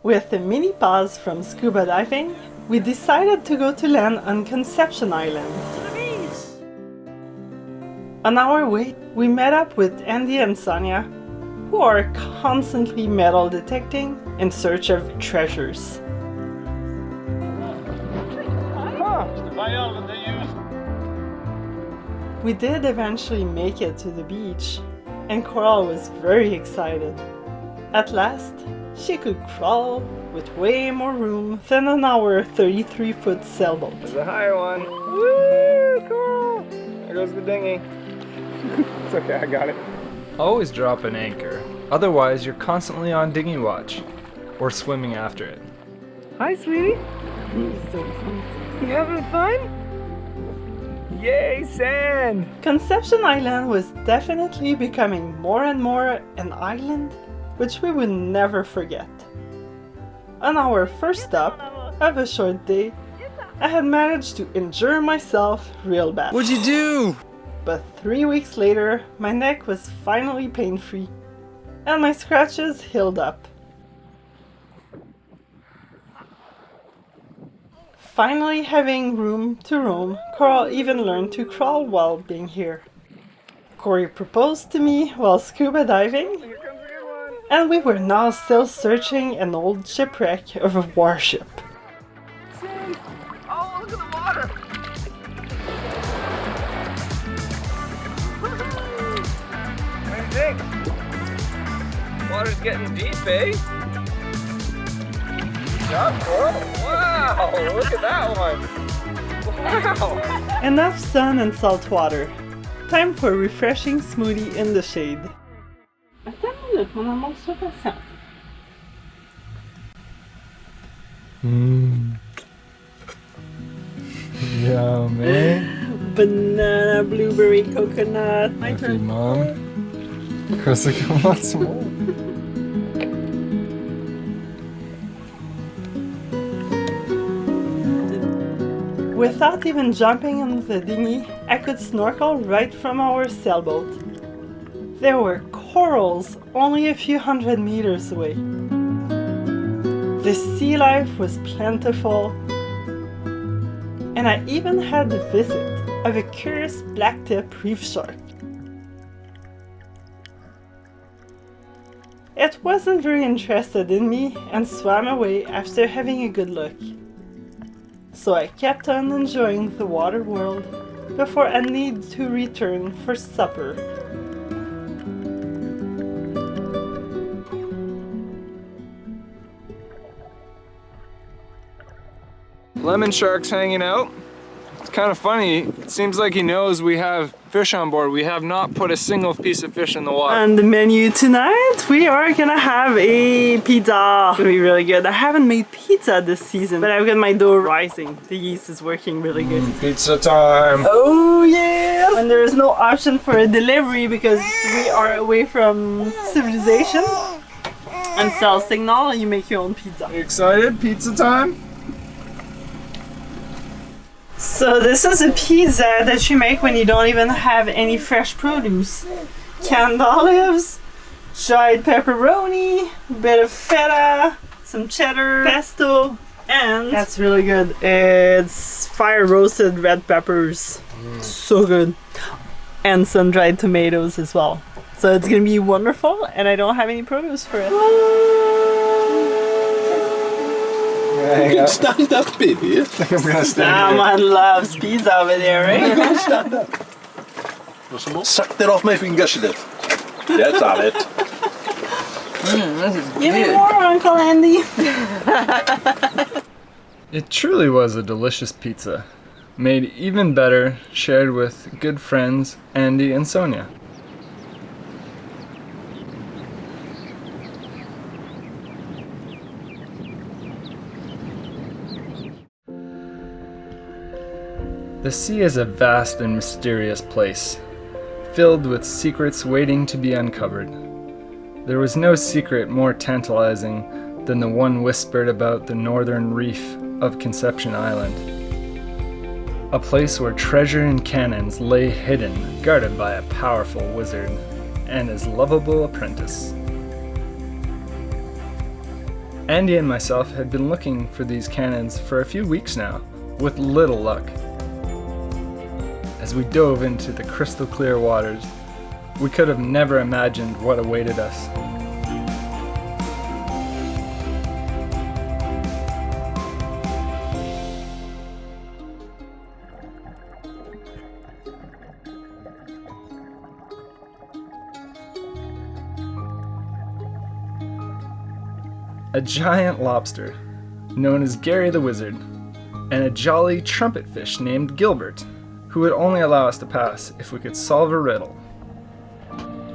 With a mini pause from scuba diving, we decided to go to land on Conception Island. On our way, we met up with Andy and Sonia, who are constantly metal detecting in search of treasures. We did eventually make it to the beach, and Coral was very excited. At last, she could crawl with way more room than on our 33-foot sailboat. There's a higher one. Woo, Coral! There goes the dinghy. It's okay, I got it. Always drop an anchor, otherwise you're constantly on dinghy watch, or swimming after it. Hi, sweetie. You having fun? Yay, sand! Conception Island was definitely becoming more and more an island which we would never forget. On our first stop of a short day, I had managed to injure myself real bad. What'd you do? But 3 weeks later, my neck was finally pain-free, and my scratches healed up. Finally having room to roam, Coral even learned to crawl while being here. Corey proposed to me while scuba diving, and we were now still searching an old shipwreck of a warship. Oh, look at the water! What do you think? Water's getting deep, eh? Job, Coral. Wow, look at that one. Wow. Enough sun and salt water. Time for a refreshing smoothie in the shade. Attends une minute, mon amour, sois patient. Yum, eh? Banana, blueberry, coconut. My turn. Mom. Corsica wants some more. Without even jumping in the dinghy, I could snorkel right from our sailboat. There were corals only a few hundred meters away. The sea life was plentiful, and I even had the visit of a curious blacktip reef shark. It wasn't very interested in me and swam away after having a good look. So I kept on enjoying the water world before I need to return for supper. Lemon shark's hanging out. It's kind of funny. It seems like he knows we have fish on board. We have not put a single piece of fish in the water. On the menu tonight, we are gonna have a pizza. It's gonna be really good. I haven't made pizza this season, but I've got my dough rising. The yeast is working really good. Pizza time. Oh yeah! When there is no option for a delivery because we are away from civilization and cell signal, you make your own pizza. You excited? Pizza time? So this is a pizza that you make when you don't even have any fresh produce. Canned olives, dried pepperoni, a bit of feta, some cheddar, pesto, and that's really good. It's fire roasted red peppers. So good. And some dried tomatoes as well. So it's gonna be wonderful, and I don't have any produce for it. You can stand up, baby. I think I'm gonna stand Someone loves pizza over there, You right? can stand up. Suck that off my fingers, lid. That's on it. Give me more, Uncle Andy. It truly was a delicious pizza. Made even better, shared with good friends Andy and Sonia. The sea is a vast and mysterious place, filled with secrets waiting to be uncovered. There was no secret more tantalizing than the one whispered about the northern reef of Conception Island. A place where treasure and cannons lay hidden, guarded by a powerful wizard and his lovable apprentice. Andy and myself had been looking for these cannons for a few weeks now, with little luck. As we dove into the crystal clear waters, we could have never imagined what awaited us. A giant lobster, known as Gary the Wizard, and a jolly trumpet fish named Gilbert, who would only allow us to pass if we could solve a riddle.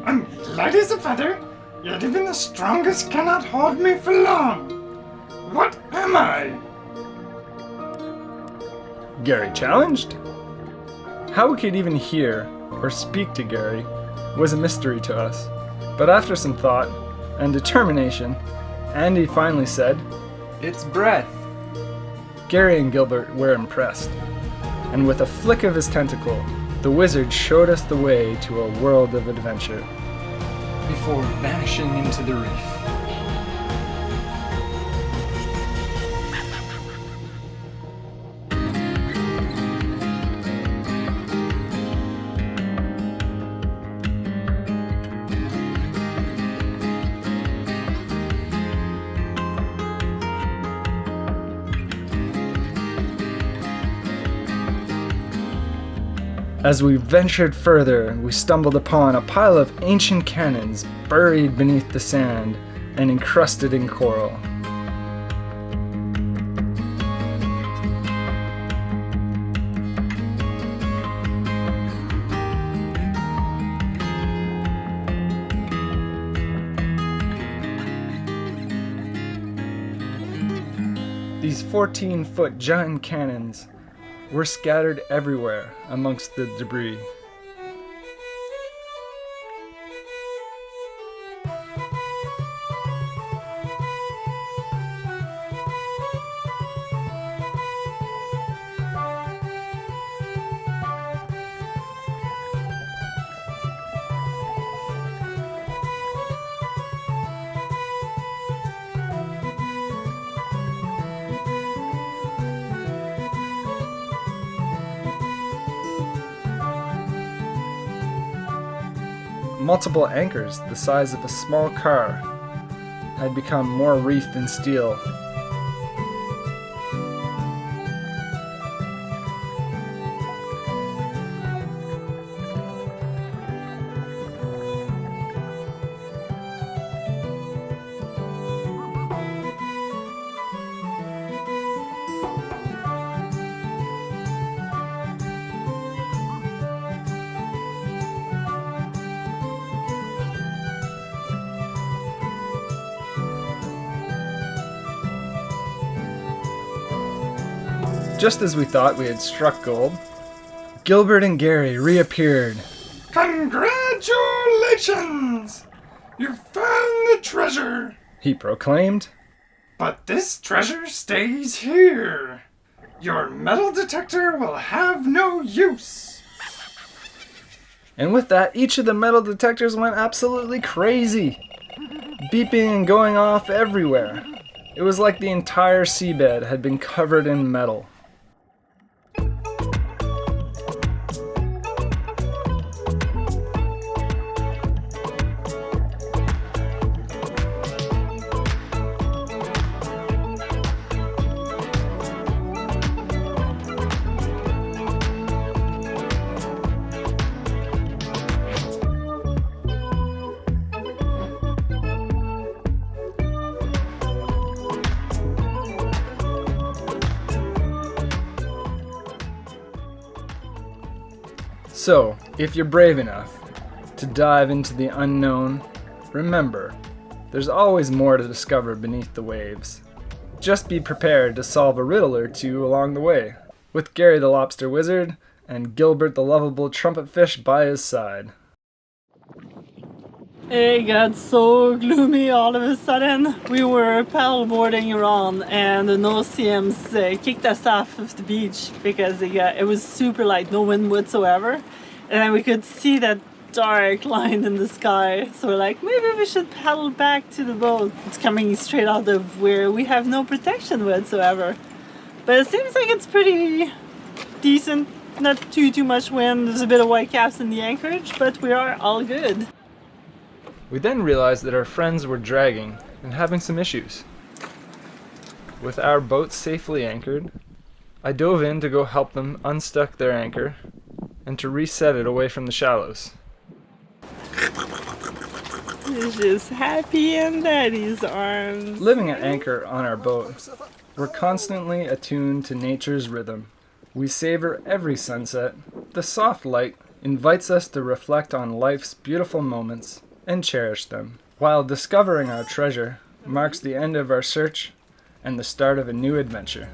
I'm light as a feather, yet even the strongest cannot hold me for long. What am I? Gary challenged. How we could even hear or speak to Gary was a mystery to us, but after some thought and determination, Andy finally said, It's breath. Gary and Gilbert were impressed, and with a flick of his tentacle, the wizard showed us the way to a world of adventure. Before vanishing into the reef. As we ventured further, we stumbled upon a pile of ancient cannons buried beneath the sand and encrusted in coral. These 14-foot giant cannons were scattered everywhere amongst the debris. Multiple anchors the size of a small car had become more reefed in steel. Just as we thought we had struck gold, Gilbert and Gary reappeared. Congratulations! You found the treasure! He proclaimed. But this treasure stays here. Your metal detector will have no use. And with that, each of the metal detectors went absolutely crazy, beeping and going off everywhere. It was like the entire seabed had been covered in metal. So, if you're brave enough to dive into the unknown, remember, there's always more to discover beneath the waves. Just be prepared to solve a riddle or two along the way, with Gary the Lobster Wizard and Gilbert the lovable trumpet fish by his side. It got so gloomy all of a sudden. We were paddleboarding around and the no-CMs kicked us off of the beach because it was super light, no wind whatsoever. And then we could see that dark line in the sky. So we're like, maybe we should paddle back to the boat. It's coming straight out of where we have no protection whatsoever. But it seems like it's pretty decent. Not too much wind. There's a bit of white caps in the anchorage, but we are all good. We then realized that our friends were dragging and having some issues. With our boat safely anchored, I dove in to go help them unstuck their anchor and to reset it away from the shallows. He's just happy in Daddy's arms. Living at anchor on our boat, we're constantly attuned to nature's rhythm. We savor every sunset. The soft light invites us to reflect on life's beautiful moments and cherish them, while discovering our treasure marks the end of our search and the start of a new adventure.